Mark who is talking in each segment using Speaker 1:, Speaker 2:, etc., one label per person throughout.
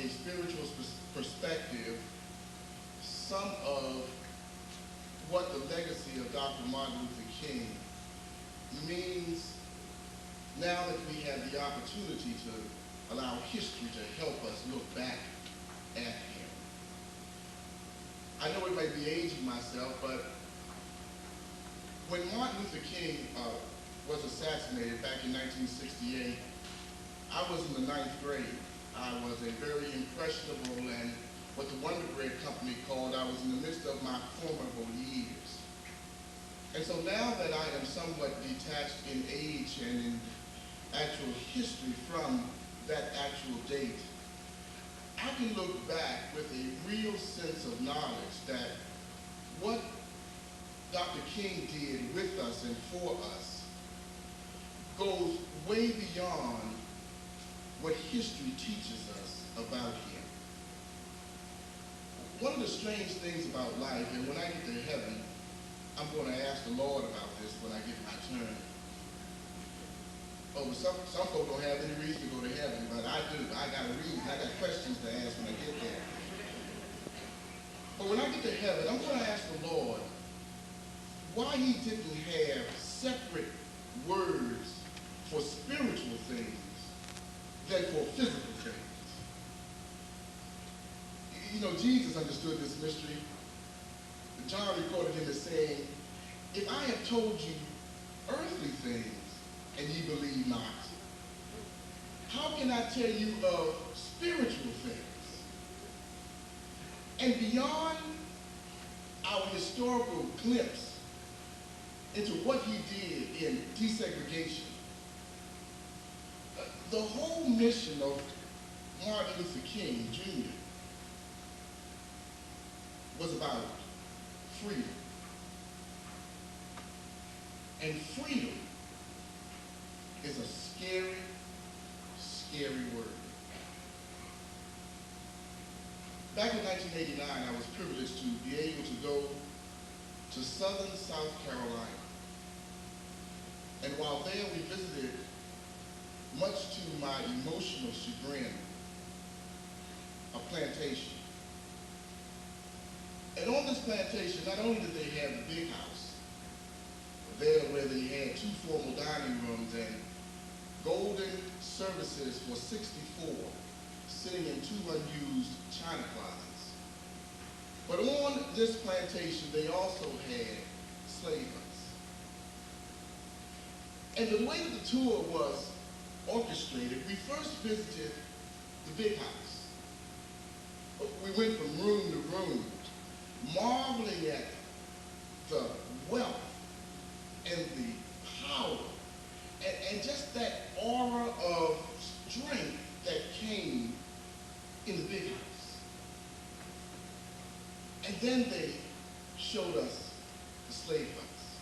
Speaker 1: a spiritual perspective some of what the legacy of Dr. Martin Luther King means now that we have the opportunity to allow history to help us look back at him. I know it might be aging myself, but when Martin Luther King was assassinated back in 1968, I was in the 9th grade. I was a very impressionable and what the Wonder Bread Company called, I was in the midst of my formidable years. And so now that I am somewhat detached in age and in actual history from that actual date, I can look back with a real sense of knowledge that what Dr. King did with us and for us goes way beyond what history teaches us about him. One of the strange things about life, and when I get to heaven, I'm going to ask the Lord about this when I get my turn. Oh, some folks don't have any reason to go to heaven, but I do. I got a reason. I got questions to ask when I get there. But when I get to heaven, I'm going to ask the Lord why he didn't have separate words for spiritual things than for physical things. You know, Jesus understood this mystery. John recorded him as saying, if I have told you earthly things and ye believe not, how can I tell you of spiritual things? And beyond our historical glimpse into what he did in desegregation, the whole mission of Martin Luther King, Jr. was about freedom. And freedom is a scary, scary word. Back in 1989, I was privileged to be able to go to southern South Carolina. And while there we visited, much to my emotional chagrin, a plantation. And on this plantation, not only did they have the big house, but there where they had 2 formal dining rooms and golden services for 64, sitting in 2 unused china closets. But on this plantation, they also had slave huts. And the way that the tour was orchestrated, we first visited the big house. We went from room to room, marveling at the wealth and the power and just that aura of strength that came in the big house. And then they showed us the slave huts.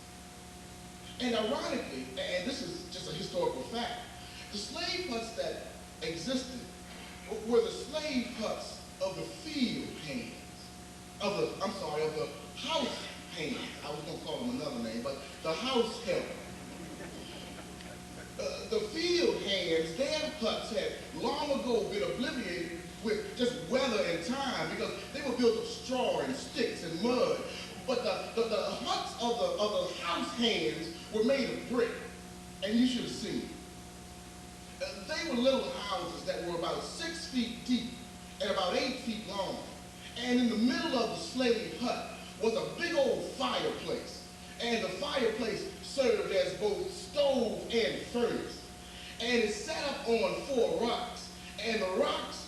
Speaker 1: And ironically, and this is just a historical fact, the slave huts that existed were the slave huts of the field hands, of the house hands. I was going to call them another name, but the house help. The field hands, their huts had long ago been obliterated with just weather and time because they were built of straw and sticks and mud. But the huts of the house hands were made of brick, and you should have seen it. They were little houses that were about 6 feet deep and about 8 feet long. And in the middle of the slave hut was a big old fireplace. And the fireplace served as both stove and furnace. And it sat up on 4 rocks. And the rocks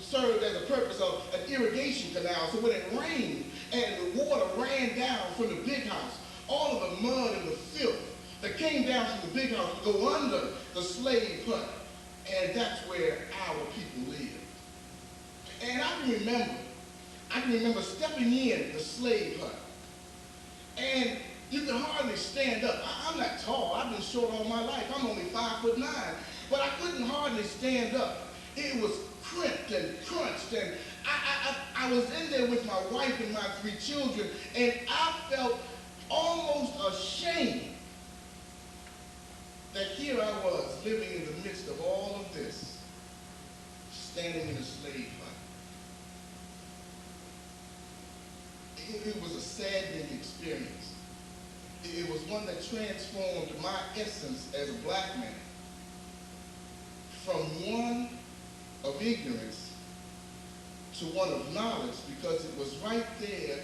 Speaker 1: served as a purpose of an irrigation canal. So when it rained and the water ran down from the big house, all of the mud and the filth that came down from the big house would go under the slave hut. And that's where our people lived. And I can remember stepping in the slave hut. And you can hardly stand up. I'm not tall. I've been short all my life. I'm only 5'9". But I couldn't hardly stand up. It was crimped and crunched. And I was in there with my wife and my 3 children. And I felt almost ashamed that here I was living in the midst of all of this, standing in a slave one that transformed my essence as a black man from one of ignorance to one of knowledge, because it was right there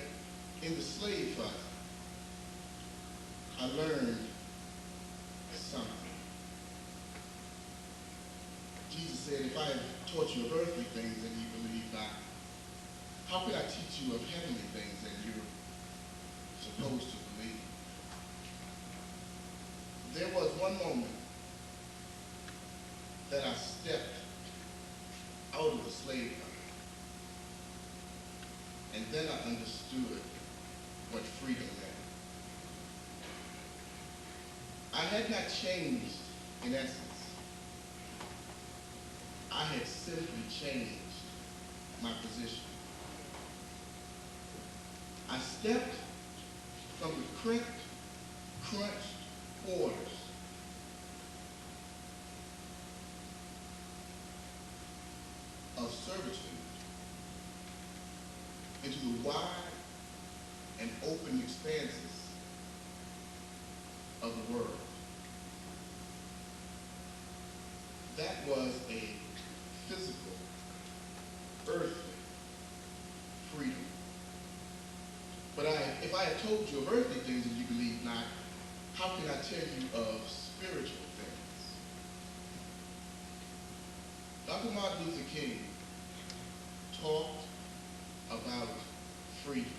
Speaker 1: in the slave fight. I learned something. Jesus said, if I have taught you of earthly things and you believe not, how could I teach you of heavenly things that you're supposed to believe? There was one moment that I stepped out of the slave life, and then I understood what freedom meant. I had not changed in essence. I had simply changed my position. I stepped from the crimped, crunched quarters of servitude into the wide and open expanses of the world. That was a physical, earthly freedom. But if I had told you of earthly things and you believe not, how can I tell you of spiritual things? Dr. Martin Luther King talked about freedom.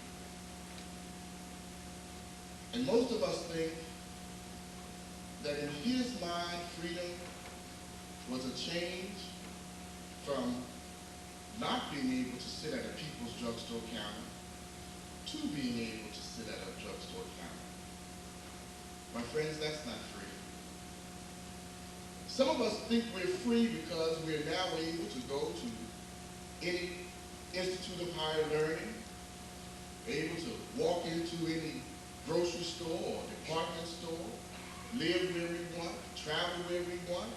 Speaker 1: And most of us think that in his mind, freedom was a change from not being able to sit at a People's Drugstore counter to being able to sit at a drugstore counter. My friends, that's not free. Some of us think we're free because we're now able to go to any institute of higher learning, able to walk into any grocery store or department store, live where we want, travel where we want,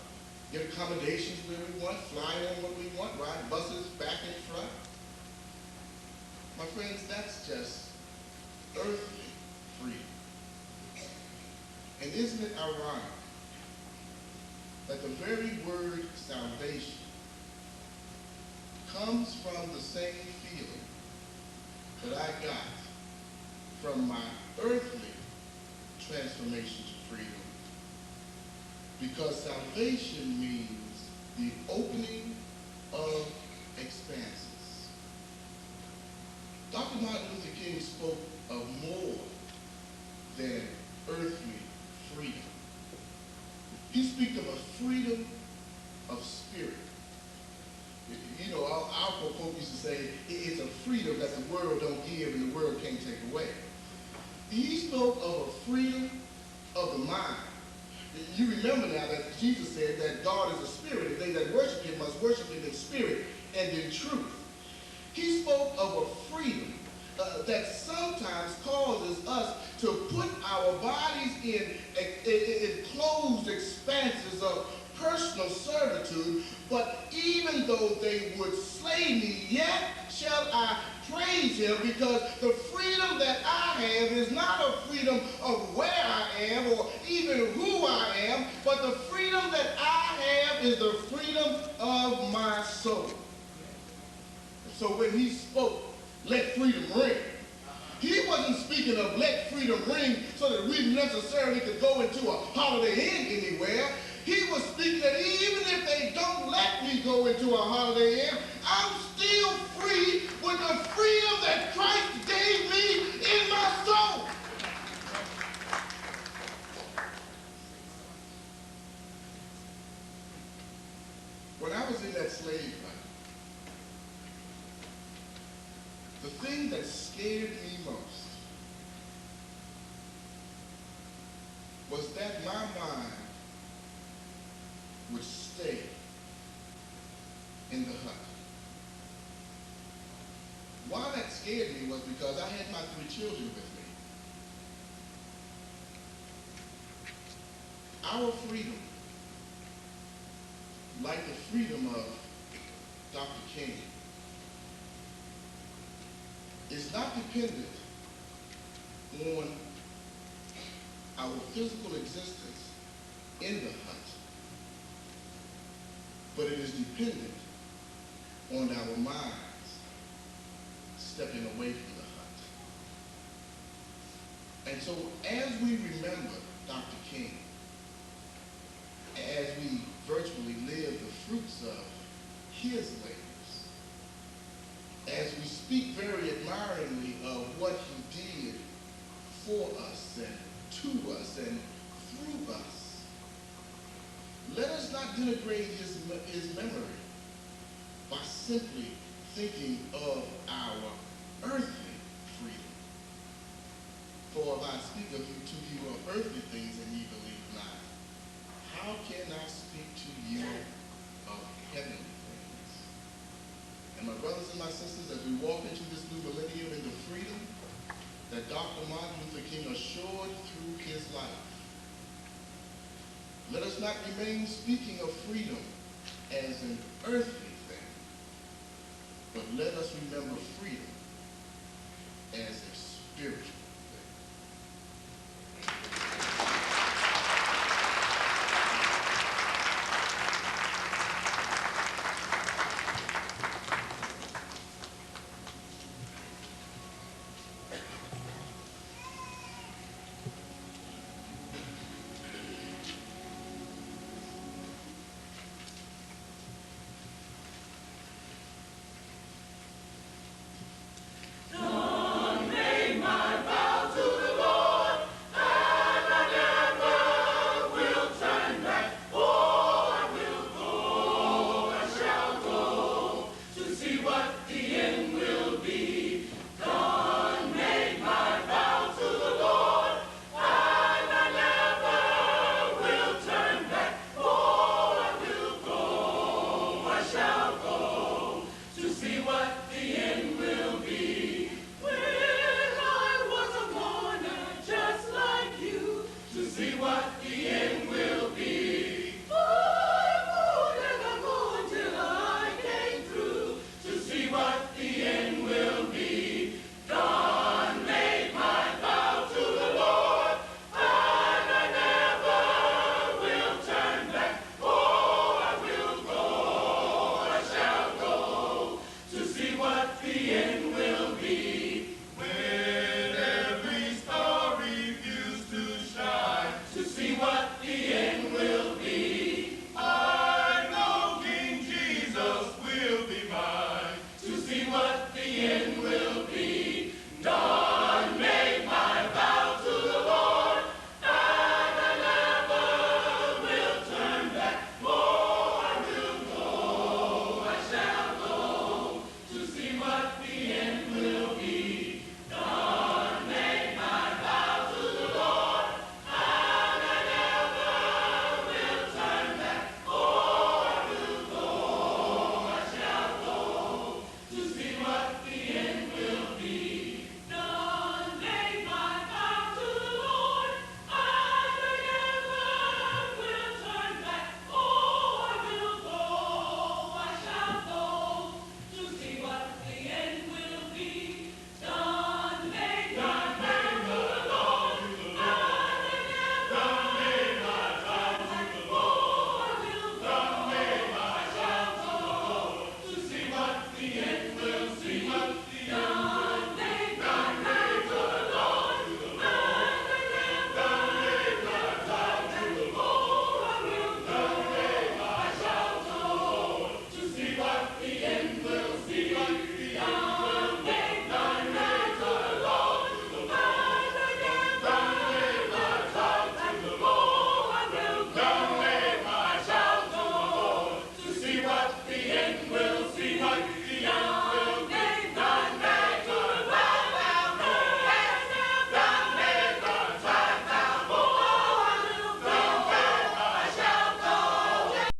Speaker 1: get accommodations where we want, fly on what we want, ride buses back and front. My friends, that's just earthly freedom. And isn't it ironic that the very word salvation comes from the same feeling that I got from my earthly transformation to freedom? Because salvation means the opening of expanses. Dr. Martin Luther King spoke of more than earthly freedom. He spoke of a freedom of spirit. You know, our folk used to say, it's a freedom that the world don't give and the world can't take away. He spoke of a freedom of the mind. You remember now that Jesus said that God is a spirit, and they that worship him must worship him in spirit and in truth. He spoke of a freedom that sometimes causes us to put our bodies in closed expanses of personal servitude, but even though they would slay me, yet shall I praise him, because the freedom that I have is not a freedom of where I am or even who I am, but the freedom that I have is the freedom of my soul. So when he spoke, let freedom ring, he wasn't speaking of let freedom ring so that we necessarily could go into a Holiday Inn anywhere. He was speaking that even if they don't let me go into a Holiday Inn, I'm still free with the freedom that Christ gave me in my soul. When I was in that slave life, the thing that scared me most was that my mind would stay in the hut. Why that scared me was because I had my 3 children with me. Our freedom, like the freedom of Dr. King, is not dependent on our physical existence in the hut, but it is dependent on our minds stepping away from the hut. And so as we remember Dr. King, as we virtually live the fruits of his labors, as we speak very admiringly of what he did for us and to us and through us, let us not denigrate his memory by simply thinking of our earthly freedom. For if I speak of you to you of earthly things and ye believe not, how can I speak to you of heavenly things? And my brothers and my sisters, as we walk into this new millennium in the freedom that Dr. Martin Luther King assured through his life, let us not remain speaking of freedom as an earthly thing, but let us remember freedom as a spiritual